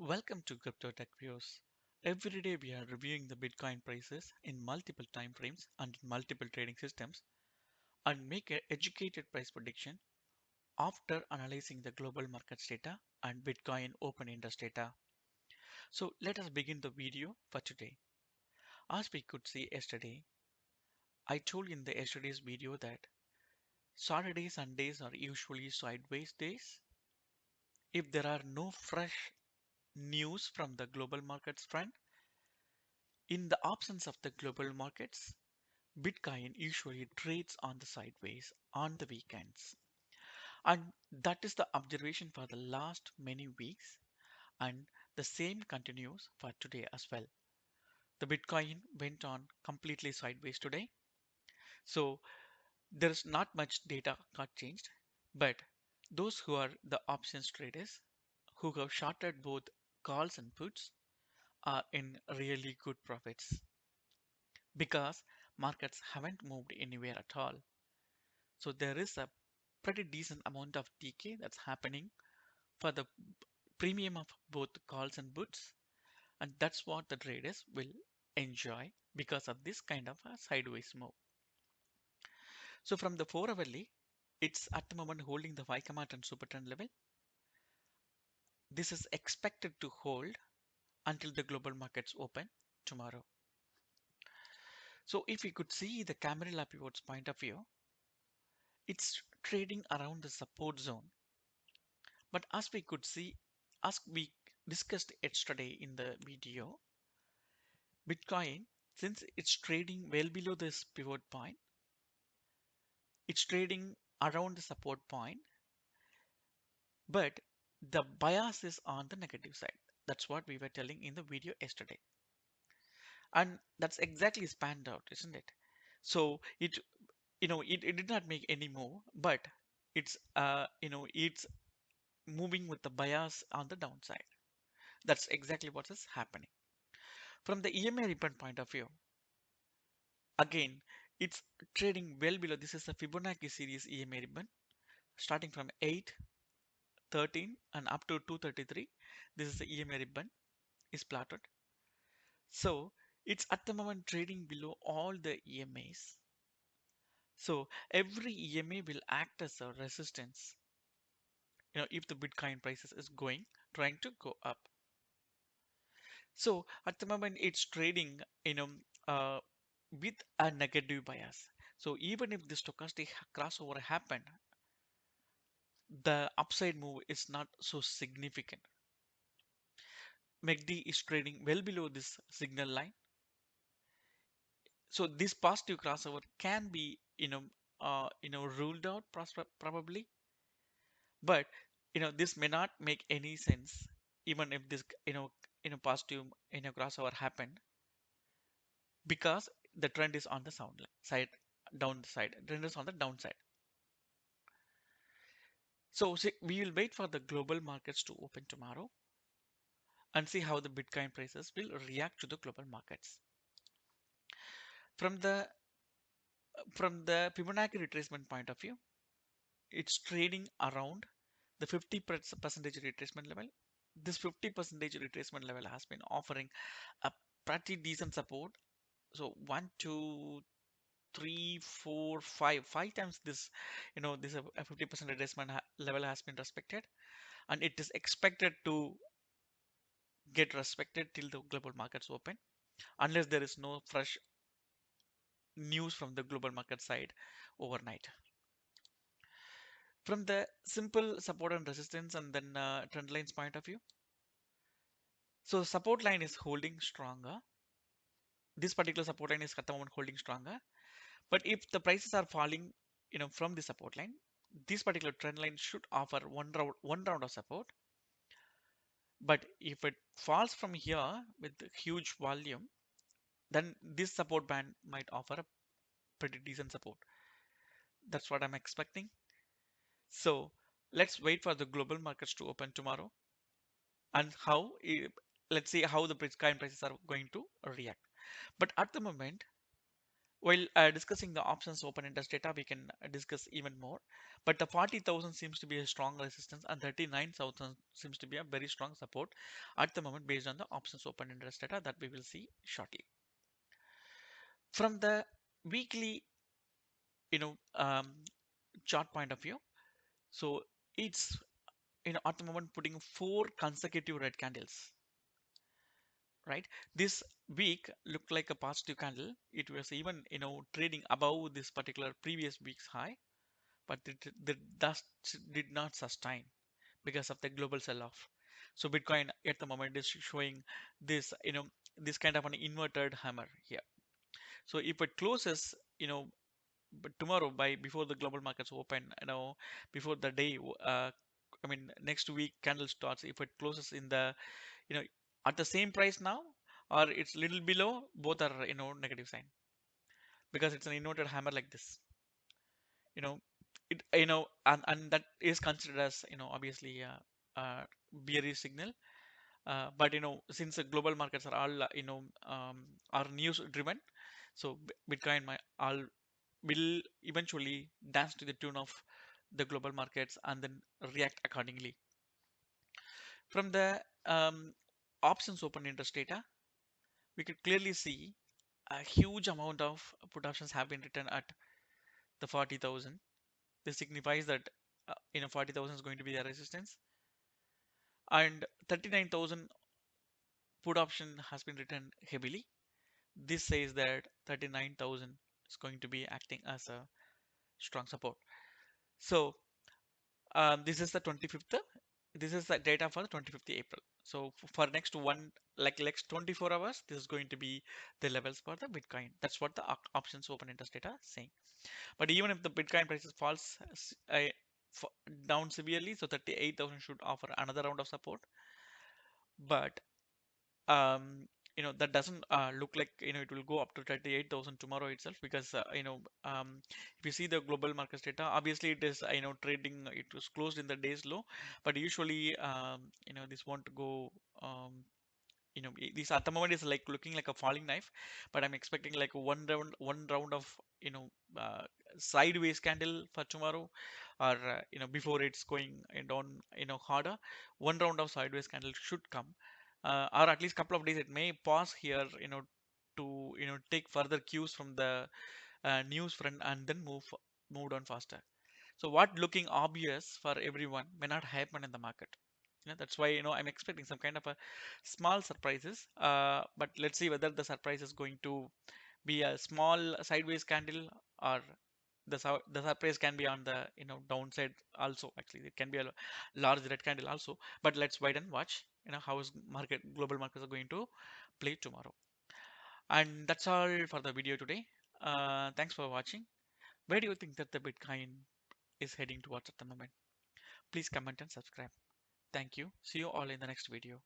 Welcome to Crypto Tech Views. Every day we are reviewing the Bitcoin prices in multiple time frames and multiple trading systems and make an educated price prediction after analyzing the global markets data and Bitcoin open interest data. So let us begin the video for today. As we could see yesterday, I told in the yesterday's video that Saturdays and Sundays are usually sideways days. If there are no fresh news from the global markets front, in the absence of the global markets, Bitcoin usually trades on the sideways on the weekends. And that is the observation for the last many weeks, and the same continues for today as well. The Bitcoin went on completely sideways today. So there's not much data got changed, but those who are the options traders who have shorted both calls and puts are in really good profits because markets haven't moved anywhere at all. So there is a pretty decent amount of decay that's happening for the premium of both calls and puts, and that's what the traders will enjoy because of this kind of a sideways move. So from the 4 hourly, it's at the moment holding the 5 super trend level. This is expected to hold until the global markets open tomorrow. So if we could see the Camarilla pivot's point of view, it's trading around the support zone. But as we could see, as we discussed yesterday in the video, Bitcoin, since it's trading well below this pivot point, it's trading around the support point, but the bias is on the negative side. That's what we were telling in the video yesterday. And that's exactly spanned out, isn't it? So it did not make any move, but it's moving with the bias on the downside. That's exactly what is happening. From the EMA ribbon point of view, again, it's trading well below. This is a Fibonacci series EMA ribbon starting from 8, 13 and up to 233. This is the EMA ribbon is plotted. So it's at the moment trading below all the EMAs. So every EMA will act as a resistance. If the Bitcoin prices is trying to go up. So at the moment it's trading, uh, with a negative bias. So even if the stochastic crossover happened, the upside move is not so significant. MACD is trading well below this signal line. So this positive crossover can be, ruled out probably, but this may not make any sense even if this, positive, crossover happened because the trend is on the side, downside. Trend is on the downside. So see, we will wait for the global markets to open tomorrow and see how the Bitcoin prices will react to the global markets. From the Fibonacci retracement point of view, it's trading around the 50% retracement level. This 50% retracement level has been offering a pretty decent support. So 1, 2, 3, 4, 5, 5 times this, this a 50% retracement level has been respected, and it is expected to get respected till the global markets open, unless there is no fresh news from the global market side overnight. From the simple support and resistance and then trend lines point of view, so support line is holding stronger. This particular support line is at the moment holding stronger. But if the prices are falling, from the support line, this particular trend line should offer one round of support. But if it falls from here with huge volume, then this support band might offer a pretty decent support. That's what I'm expecting. So let's wait for the global markets to open tomorrow and let's see how the Bitcoin prices are going to react. But at the moment, While discussing the options open interest data, we can discuss even more. But the 40,000 seems to be a strong resistance, and 39,000 seems to be a very strong support at the moment based on the options open interest data that we will see shortly. From the weekly, you know, chart point of view, so it's at the moment putting four consecutive red candles, right? This week looked like a positive candle. It was even trading above this particular previous week's high, but the dust did not sustain because of the global sell-off. So Bitcoin at the moment is showing this this kind of an inverted hammer here. So if it closes but tomorrow by before the global markets open, before the day, I mean next week candle starts, if it closes in the you know at the same price now, or it's little below, both are negative sign, because it's an inverted hammer like this. you know and that is considered as obviously bearish signal. But since the global markets are all are news driven, so Bitcoin might all will eventually dance to the tune of the global markets and then react accordingly. From the options open interest data, we could clearly see a huge amount of put options have been written at the 40,000. This signifies that 40,000 is going to be the resistance, and 39,000 put option has been written heavily. This says that 39,000 is going to be acting as a strong support. So this is the 25th. This is the data for the 25th April. So for next next 24 hours, this is going to be the levels for the Bitcoin. That's what the options open interest data is saying. But even if the Bitcoin prices falls down severely, so 38,000 should offer another round of support. But that doesn't look like it will go up to 38,000 tomorrow itself, because if you see the global markets data, obviously it is trading, it was closed in the day's low, but usually this won't go this at the moment is like looking like a falling knife, but I'm expecting like one round of uh, sideways candle for tomorrow, or before it's going down harder, one round of sideways candle should come, or at least couple of days it may pause here, to take further cues from the news front and then move on faster. So what looking obvious for everyone may not happen in the market. That's why I'm expecting some kind of a small surprises. But let's see whether the surprise is going to be a small sideways candle, or the surprise can be on the downside also. Actually, it can be a large red candle also. But let's wait and watch. How is global markets are going to play tomorrow. And that's all for the video today. Thanks for watching. Where do you think that the Bitcoin is heading towards at the moment? Please comment and subscribe. Thank you. See you all in the next video.